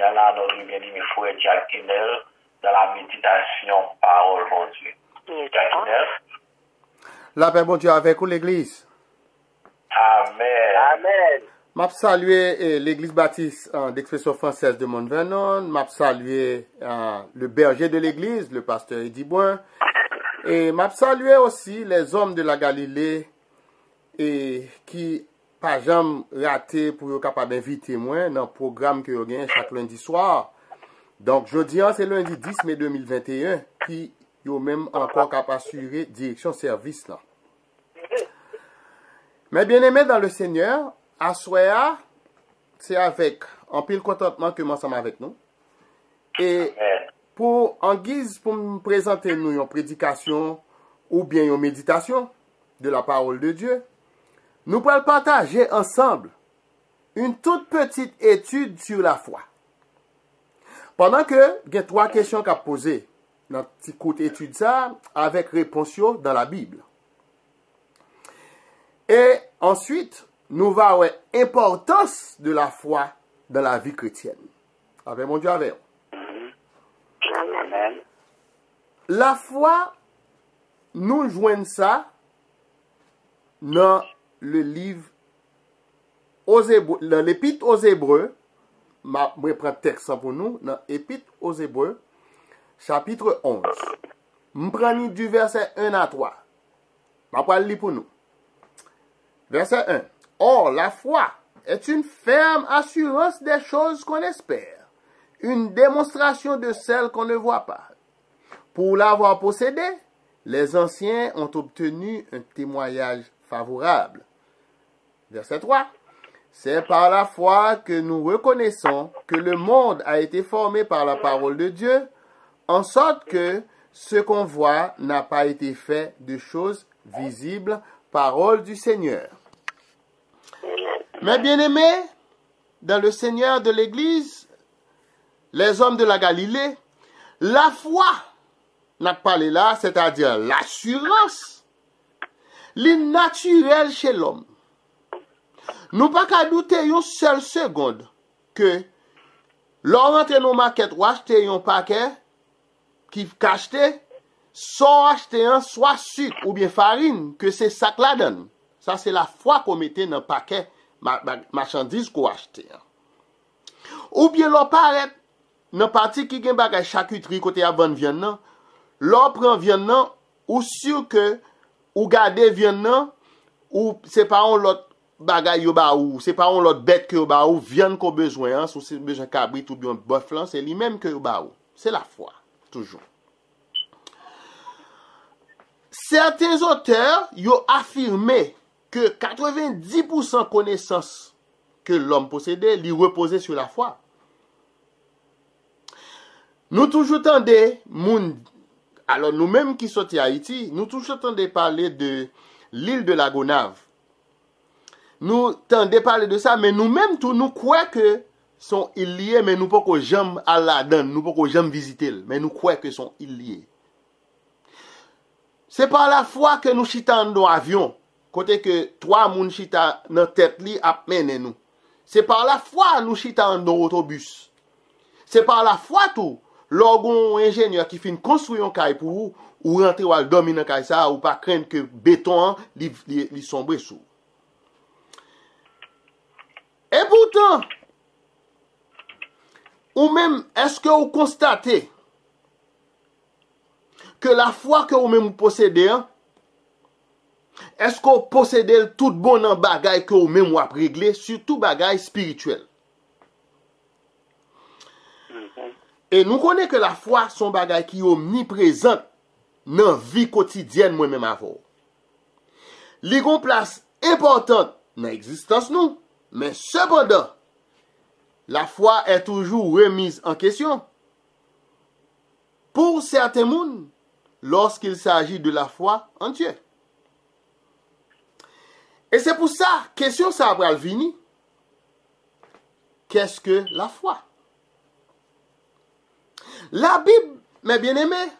a là notre bien-aimé frère Jack Inel dans la méditation parole mon Dieu. Jack Inel. La paix bon Dieu avec vous l'église. Amen. Amen. M'a salué l'église baptiste d'expression française de Mont-Vernon. M'a salué le berger de l'église, le pasteur Eddie Boin. Et m'a salué aussi les hommes de la Galilée et qui pas jamais raté pour être capable d'inviter moi dans le programme que vous gagnez chaque lundi soir. Donc jeudi c'est lundi 10 mai 2021 qui yo même encore capable assurer direction service là. Mais bien aimé dans le Seigneur, à soir, c'est avec un pile contentement que nous sommes avec nous. Et en guise pour me présenter nous une prédication ou bien une méditation de la parole de Dieu, nous pourrons partager ensemble une toute petite étude sur la foi. Pendant que il y a 3 questions qu'à poser dans cette petite courte étude ça avec réponse dans la Bible. Et ensuite, nous allons voir l'importance de la foi dans la vie chrétienne. Avec mon Dieu avec vous. Amen. La foi, nous joignons ça dans le livre dans l'épître aux Hébreux. Je vais prendre le texte pour nous. Dans l'épître aux Hébreux, chapitre 11. Je prends du verset 1 à 3. Je vais le lire pour nous. Verset 1. Or, la foi est une ferme assurance des choses qu'on espère, une démonstration de celles qu'on ne voit pas. Pour l'avoir possédée, les anciens ont obtenu un témoignage favorable. Verset 3. C'est par la foi que nous reconnaissons que le monde a été formé par la parole de Dieu, en sorte que ce qu'on voit n'a pas été fait de choses visibles, parole du Seigneur. Mais bien aimés, dans le Seigneur de l'Église, les hommes de la Galilée, la foi n'a pas parlé là, c'est-à-dire l'assurance, l'innaturel chez l'homme. Nous pas qu'à douter une seule seconde que l'on rentre dans market ou acheter un paquet qui acheté, soit acheter un, soit sucre ou bien farine, que c'est ça que la donne. Ça c'est la foi qu'on mettait dans le paquet marchandise qu'on achetait. Ou bien l'on paraît dans partie qui gen bagay charcuterie côté à vendre viande nan, l'on prend viande nan ou sûr que ou garder viande nan ou c'est pas on l'autre bagay yo ba ou c'est pas on l'autre bête que yo ba ou viande qu'on besoin ou c'est besoin cabrit ou bien bœuf là c'est lui même que yo ba ou. C'est la foi toujours. Certains auteurs ont affirmé que 90% connaissance que l'homme possédait lui reposait sur la foi. Nous toujours tendez alors nous-mêmes qui sommes à Haïti, nous toujours tendez parler de l'île de la Gonave. Nous tendez parler de ça, mais nous-mêmes tout nous croyons que sont îles liées, mais nous pas jamais à la donne, nous pas jamais visiter, mais nous croyons que sont îles liées. C'est par la foi que nous chita dans avion, côté que 3 moun chita dans tête li ap mène nous. C'est par la foi nous chita dans autobus. C'est par la foi tout. Lorsqu'on ingénieur qui fin construire un caille pour vous, ou rentrer ou dormir dans caille ça ou pas craindre que béton li sombre sous. Et pourtant, ou même est-ce que vous constatez que la foi que vous même possédez, est-ce que vous possédez tout bon en bagay que vous même vous régler, surtout bagay spirituel? Et nous connaissons que la foi sont bagay qui est omniprésente dans la vie quotidienne moi-même avant. Li gon place importante dans l'existence nous, mais cependant, la foi est toujours remise en question. Pour certains monde, lorsqu'il s'agit de la foi en Dieu. Et c'est pour ça, question ça va venir. Qu'est-ce que la foi? La Bible, mes bien-aimés,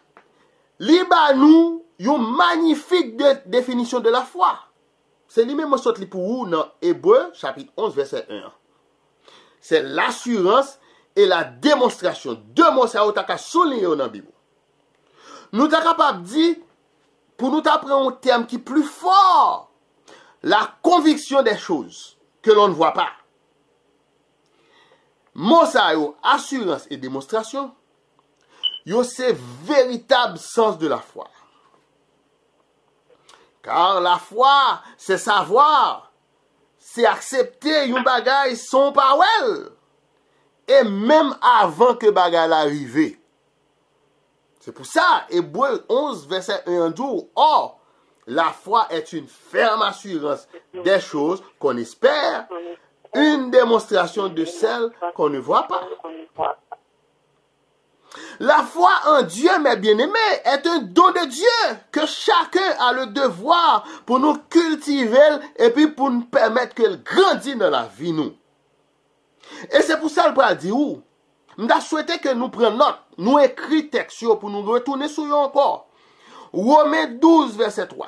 liba nous une magnifique définition de la foi. C'est lui-même qui pour vous dans Hébreux chapitre 11 verset 1. C'est l'assurance et la démonstration. Deux mots, ça a souligné dans la Bible. Nous sommes capables de dire, pour nous apprendre un terme qui est plus fort, la conviction des choses que l'on ne voit pas. Mot ça, assurance et démonstration, c'est véritable sens de la foi. Car la foi, c'est savoir, c'est accepter un bagage son parole. Et même avant que bagage l'arrive. C'est pour ça, Hébreux 11, verset 1 dit, or, la foi est une ferme assurance des choses qu'on espère, une démonstration de celles qu'on ne voit pas. La foi en Dieu, mes bien-aimés, est un don de Dieu que chacun a le devoir pour nous cultiver et puis pour nous permettre qu'elle grandisse dans la vie, nous. Et c'est pour ça que le dit où? Je souhaite que nous prenions note, nous écrivons texte pour nous retourner sur eux encore. Romains 12, verset 3.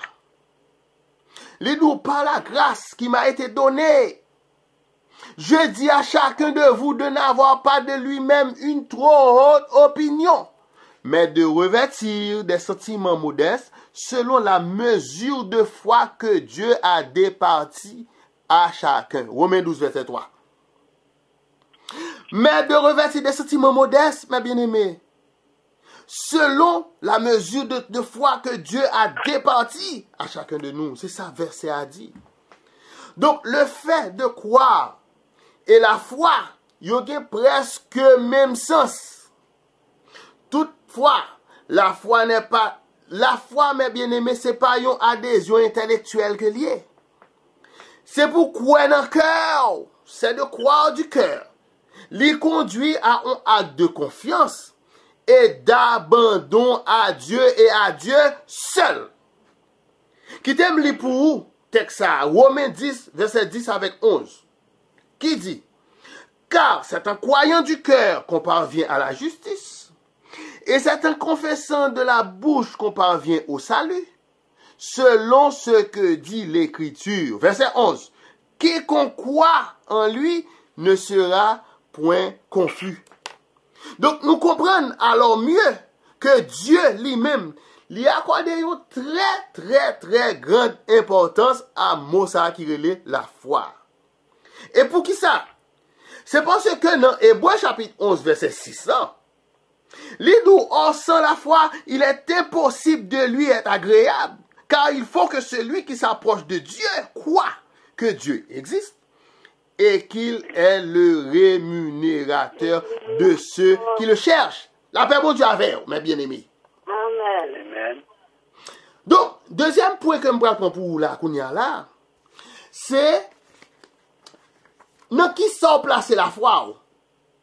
Il dit, par la grâce qui m'a été donnée, je dis à chacun de vous de n'avoir pas de lui-même une trop haute opinion, mais de revêtir des sentiments modestes selon la mesure de foi que Dieu a départie à chacun. Romains 12, verset 3. Mais de revêtir des sentiments modestes, mes bien-aimés, selon la mesure de foi que Dieu a départie à chacun de nous. C'est ça, verset a dit. Donc, le fait de croire et la foi, ils ont presque même sens. Toutefois, la foi n'est pas, la foi, mes bien-aimés, c'est pas une adhésion intellectuelle que liée. C'est pour croire dans le cœur. C'est de croire du cœur. Les conduit à un acte de confiance et d'abandon à Dieu et à Dieu seul. Qui t'aime li pour vous, texte ça, Romains 10, verset 10 avec 11. Qui dit, car c'est en croyant du cœur qu'on parvient à la justice, et c'est en confessant de la bouche qu'on parvient au salut, selon ce que dit l'Écriture. Verset 11. Quiconque croit en lui ne sera point confus. Donc nous comprenons alors mieux que Dieu lui-même lui a accordé une très grande importance à Moussa qui relève la foi. Et pour qui ça? C'est parce que dans Hébreux chapitre 11 verset 6, l'idou, or sans la foi, il est impossible de lui être agréable, car il faut que celui qui s'approche de Dieu croit que Dieu existe et qu'il est le rémunérateur de ceux qui le cherchent. La paix, bon Dieu, avec vous, mes bien-aimés. Amen. Donc, deuxième point que je prends pour vous là, c'est dans qui sort placer la foi?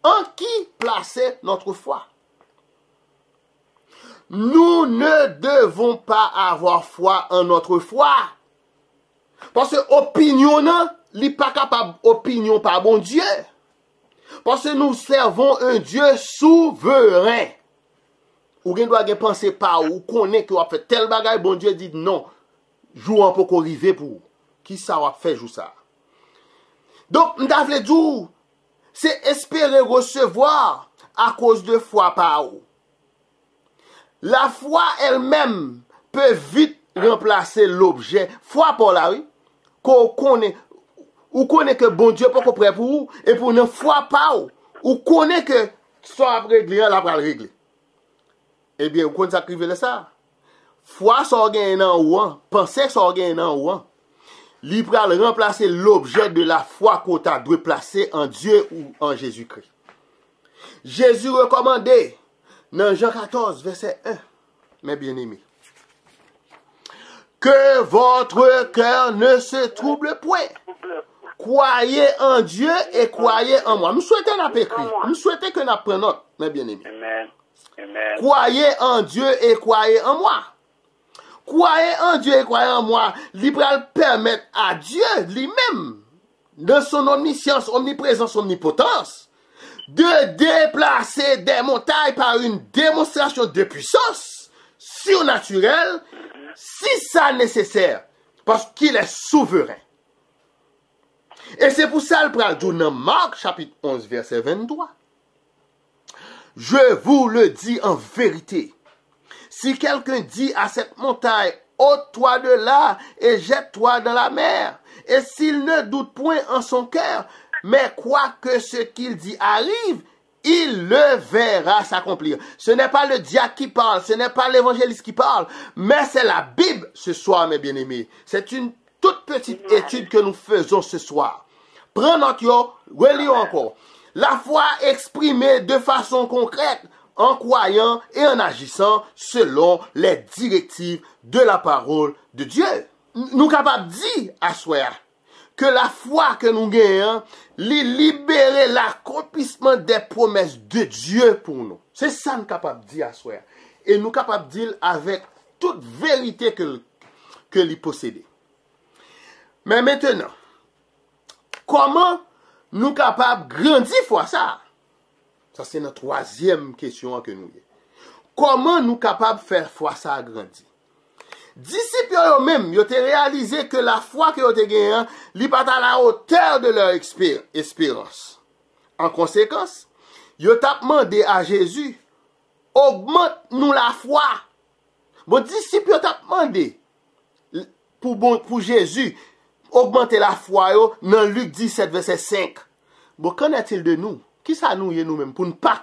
En qui placer notre foi? Nous ne devons pas avoir foi en notre foi. Parce que opinion, n'est pas capable opinion par bon Dieu. Parce que nous servons un Dieu souverain. Ou bien doit penser pas ou connaît que a fait tel bagage, bon Dieu dit non. Joue un peu qu'on arrive pour qui ça va faire jou ça. Donc, m'davle dire, c'est espérer recevoir à cause de foi par ou. La foi elle-même peut vite remplacer l'objet. Foi pour la oui, qu'on connaît, ou connaît que bon Dieu pas prêt pour vous, et pour une foi pas ou connaît que soit réglé, la va régler. Eh bien, vous connaissez ça crive ça. Foi ça gagne en ou, penser ça gagne en ou. Li pral remplacer l'objet de la foi qu'on t'a doit placer en Dieu ou en Jésus-Christ. Jésus recommandé dans Jean 14, verset 1, mes bien-aimés, que votre cœur ne se trouble point. Croyez en Dieu et croyez en moi. Nous souhaitons n'a pas écrit. Nous souhaitons que nous prenions note, mes bien-aimés. Amen. Croyez en Dieu et croyez en moi. Croyez en Dieu et croyez en moi. Libéral permettre à Dieu lui-même, dans son omniscience, omniprésence, omnipotence, de déplacer des montagnes par une démonstration de puissance surnaturelle, si ça nécessaire, parce qu'il est souverain. Et c'est pour ça le pral dans Marc chapitre 11 verset 23. Je vous le dis en vérité. Si quelqu'un dit à cette montagne, ôte-toi de là et jette-toi dans la mer, et s'il ne doute point en son cœur, mais croit que ce qu'il dit arrive, il le verra s'accomplir. Ce n'est pas le diacre qui parle, ce n'est pas l'évangéliste qui parle, mais c'est la Bible ce soir, mes bien-aimés. C'est une toute petite étude que nous faisons ce soir. Prends note, relisons encore. La foi exprimée de façon concrète, en croyant et en agissant selon les directives de la parole de Dieu. Nous sommes capables de dire à soi que la foi que nous gagnons, libérer l'accomplissement des promesses de Dieu pour nous. C'est ça que nous sommes capables de dire à soi. Et nous sommes capables de dire avec toute vérité que nous possédons. Mais maintenant, comment nous sommes capables de grandir foi ça? Ça, c'est notre troisième question que nous avons. Comment nous sommes capables de faire foi ça grandir? Disciples eux-mêmes, ils ont réalisé que la foi qu'ils ont gagnée, n'est pas à la hauteur de leur espérance. En conséquence, ils ont demandé à Jésus, augmente-nous la foi. Bon, disciples ont demandé pour Jésus, augmenter la foi dans Luc 17, verset 5. Bon, qu'en est-il de nous? Qui ça nous est nous-mêmes pour ne pas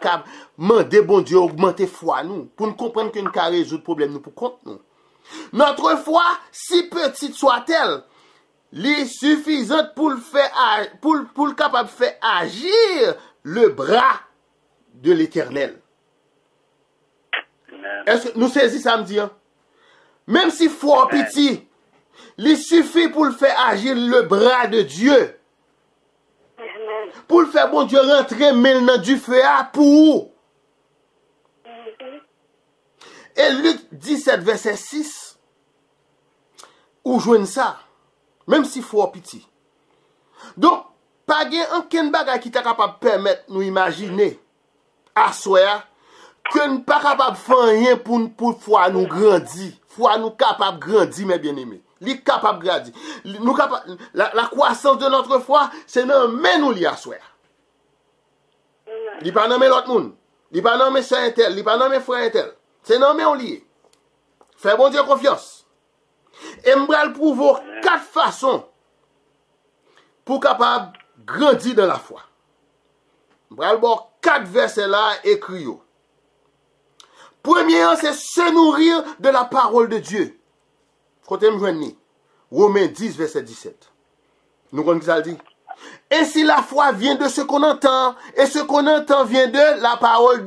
demander bon Dieu augmenter foi nous, pour nous comprendre que nous pouvons résoudre le problème nous pour compte nous. Notre foi, si petite soit-elle, est suffisante pour le capable de faire agir le bras de l'Éternel. Est-ce que nous saisissons ça me dit? Même si foi petit, il suffit pour le faire agir le bras de Dieu. Pour le faire, bon Dieu, rentrer maintenant du feu à pour. Et Luc 17, verset 6, où joigne ça, même si faut petit. Donc, pas aucun bagage qui t'a capable de permettre nous imaginer, à soi, que nous pas capable de faire rien pour foi nous grandir. Foi nous capable de grandir, mes bien-aimés. Li capable de grandir. La croissance de notre foi, c'est dans mais nous li à soi. Li pas nommé l'autre monde. Li pas nommé soeur intel, li pas nommé frère intel. C'est nommé on lié. Fais bon Dieu confiance. Et m'bral prouver 4 façons pour capable grandir dans la foi. M'bral bon 4 versets là écrits. Premier, c'est se nourrir de la parole de Dieu. Côté m'joindre Romains 10 verset 17. Nous connaissons ça dit. Ainsi la foi vient de ce qu'on entend et ce qu'on entend vient de la parole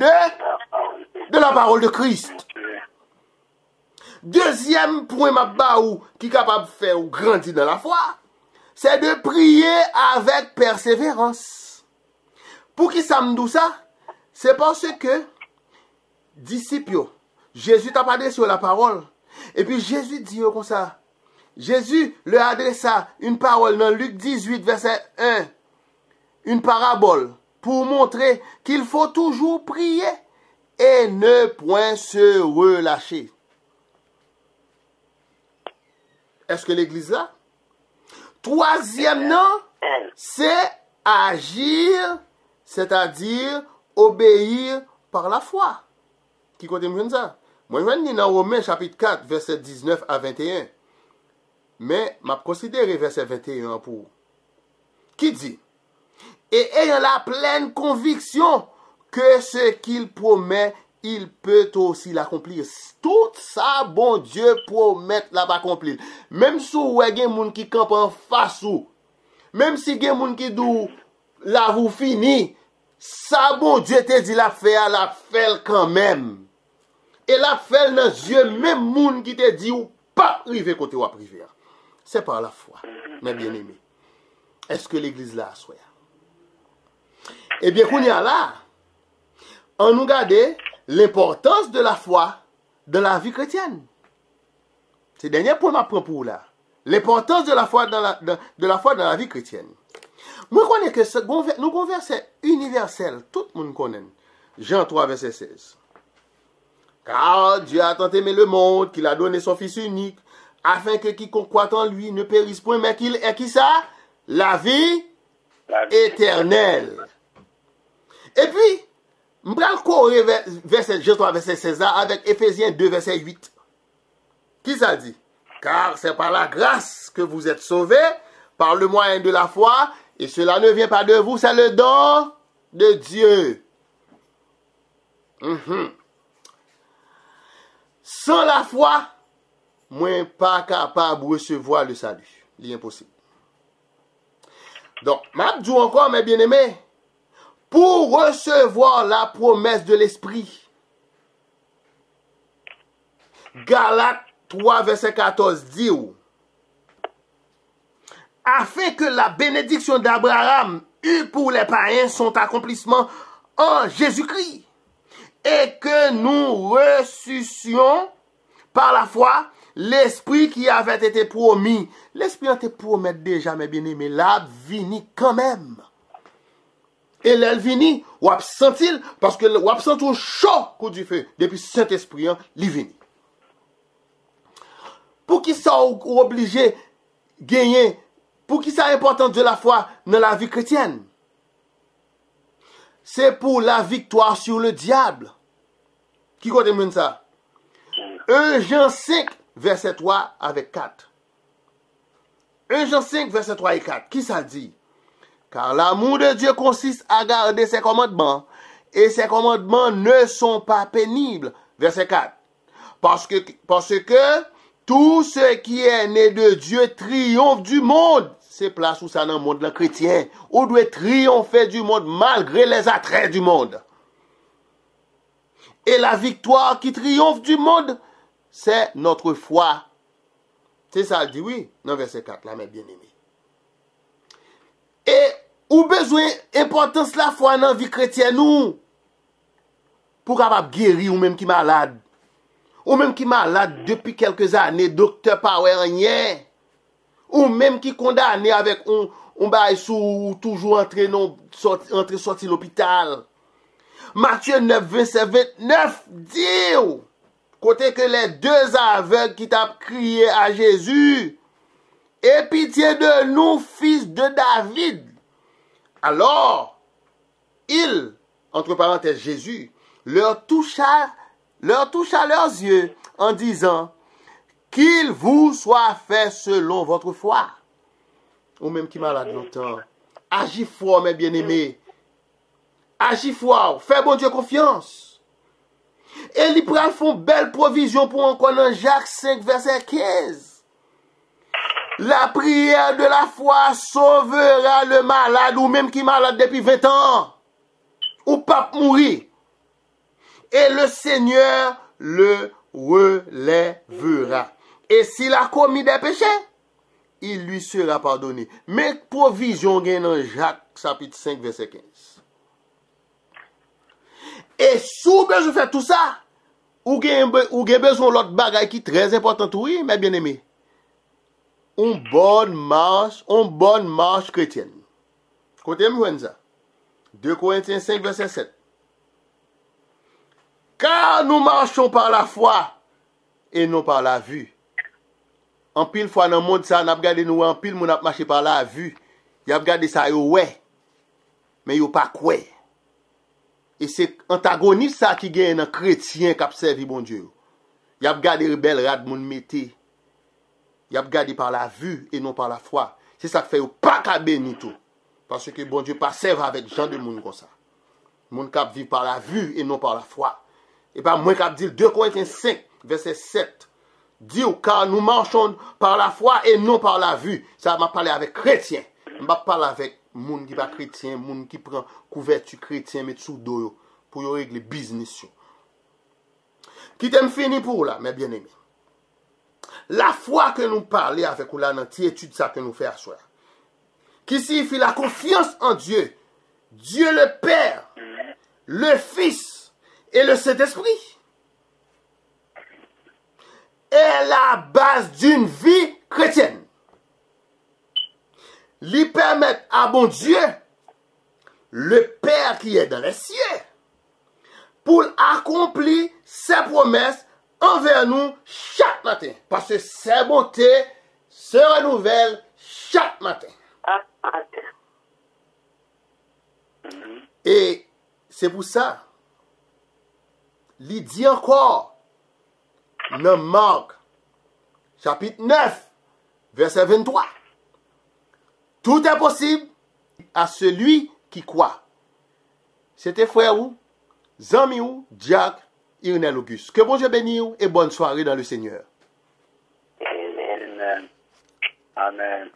de Christ. Deuxième point qui est capable de faire ou grandir dans la foi, c'est de prier avec persévérance. Pour qui ça me dit ça? C'est parce que disciples, Jésus t'a parlé sur la parole. Et puis Jésus dit comme ça. Jésus leur adressa une parole dans Luc 18, verset 1. Une parabole pour montrer qu'il faut toujours prier et ne point se relâcher. Est-ce que l'église là? Troisième nom, c'est agir, c'est-à-dire obéir par la foi. Qui côté me ça? Moi, je vais dans Romains chapitre 4, verset 19 à 21. Mais, m'a considéré verset 21 pour. Qui dit? Et ayant la pleine conviction que ce qu'il promet, il peut aussi l'accomplir. Tout ça, bon Dieu promet l'accomplir. Même si vous avez des gens qui campent en face ou, même si vous avez des gens qui disent, là vous fini, ça, bon Dieu te dit la fait quand même. Et la fait dans les yeux, même les gens qui te dit, ou pas privé côté ou privé. C'est par la foi, mes bien-aimés. Est-ce que l'église là soit? Eh bien, qu'on y a là, on nous regarde l'importance de la foi dans la vie chrétienne. C'est le dernier point que je prends pour là. L'importance de la foi dans la vie chrétienne. Moi, je connais que nous avons un verset universel, tout le monde connaît. Jean 3, verset 16. Car Dieu a tant aimé le monde qu'il a donné son Fils unique, afin que quiconque croit en lui ne périsse point, mais qu'il ait qui ça? La vie éternelle. Et puis, je vais corrélé verset 16 là avec Éphésiens 2, verset 8. Qui ça dit? Car c'est par la grâce que vous êtes sauvés, par le moyen de la foi, et cela ne vient pas de vous, c'est le don de Dieu. Sans la foi, moi pas capable de recevoir le salut. C'est impossible. Donc, m'a dit encore, mes bien-aimés, pour recevoir la promesse de l'Esprit, Galates 3, verset 14 dit, afin que la bénédiction d'Abraham eut pour les païens son accomplissement en Jésus-Christ, et que nous ressuscions par la foi l'Esprit qui avait été promis. L'Esprit a été promis déjà, mes bien-aimés, là, vini quand même. Et là, vini, ou absentil, parce que ou absent au chaud coup du feu, depuis Saint-Esprit, il vini. Pour qui ça ou obligé gagner, pour qui ça important de la foi dans la vie chrétienne? C'est pour la victoire sur le diable. Qui compte ça? 1 Jean 5, verset 3 avec 4. 1 Jean 5, verset 3 et 4. Qui ça dit? Car l'amour de Dieu consiste à garder ses commandements, et ses commandements ne sont pas pénibles. Verset 4. Parce que tout ce qui est né de Dieu triomphe du monde. C'est place où ça dans le monde chrétien. On doit triompher du monde malgré les attraits du monde. Et la victoire qui triomphe du monde, c'est notre foi. C'est ça, dit oui, dans verset 4, là, mes bien-aimés. Et, ou besoin, importance la foi dans la vie chrétienne, nous, pour capable guérir ou même qui malade. Ou même qui malade depuis quelques années, docteur Power rien. Ou même qui condamné avec un bail sous toujours sorti l'hôpital. Matthieu 9, 27, 29 dit, côté que les deux aveugles qui t'ont crié à Jésus, aie pitié de nous, fils de David. Alors, il, entre parenthèses Jésus, leur toucha leurs yeux en disant, qu'il vous soit fait selon votre foi. Ou même qui malade longtemps. Agis fort, mes bien-aimés. Agis fort. Fais bon Dieu confiance. Et les pral font belle provision pour encore dans Jacques 5, verset 15. La prière de la foi sauvera le malade ou même qui malade depuis 20 ans. Ou pas mourir. Et le Seigneur le relèvera. Et s'il a commis des péchés, il lui sera pardonné. Mais provision gagne dans Jacques chapitre 5 verset 15. Et si vous besoin faire tout ça, ou avez besoin de l'autre bagaille qui est très importante, oui, mes bien-aimés. Une bonne marche chrétienne. Écoutez-moi ça. 2 Corinthiens 5 verset 7. Car nous marchons par la foi et non par la vue. En pile fois dans le monde, ça, on a regardé nous, en pile, on a marché par la vue. Il a regardé ça, ouais. Mais il pas quoi. Et c'est antagoniste ça qui gagne un chrétien qui a servi bon Dieu. Il a regardé les belles rades, mon métier. Il a regardé par la vue et non par la foi. C'est ça qui fait pas qu'à bénir tout. Parce que bon Dieu pas serve avec gens de monde comme ça. Monde qui vit par la vue et non par la foi. Et pas moi qui dit 2 Corinthiens 5, verset 7. Dit car nous marchons par la foi et non par la vue. Ça m'a parlé avec chrétien. Je m'a parlé avec moun qui pas chrétien, moun qui prend couverture chrétien mais sous dos pour régler business. Qui t'aime fini pour là, mes bien-aimés. La foi que nous parlons avec ou là dans l'étude ça que nous faisons à soi. Qui signifie la confiance en Dieu. Dieu le Père, le Fils et le Saint-Esprit est la base d'une vie chrétienne. Lui permettre à bon Dieu, le Père qui est dans les cieux, pour accomplir ses promesses envers nous chaque matin. Parce que ses bontés se renouvellent chaque matin. Et c'est pour ça il dit encore, dans Marc, chapitre 9, verset 23, tout est possible à celui qui croit. C'était frère ou, Zami ou, Jack, Irnel Auguste. Que bon Dieu bénisse et bonne soirée dans le Seigneur. Amen. Amen.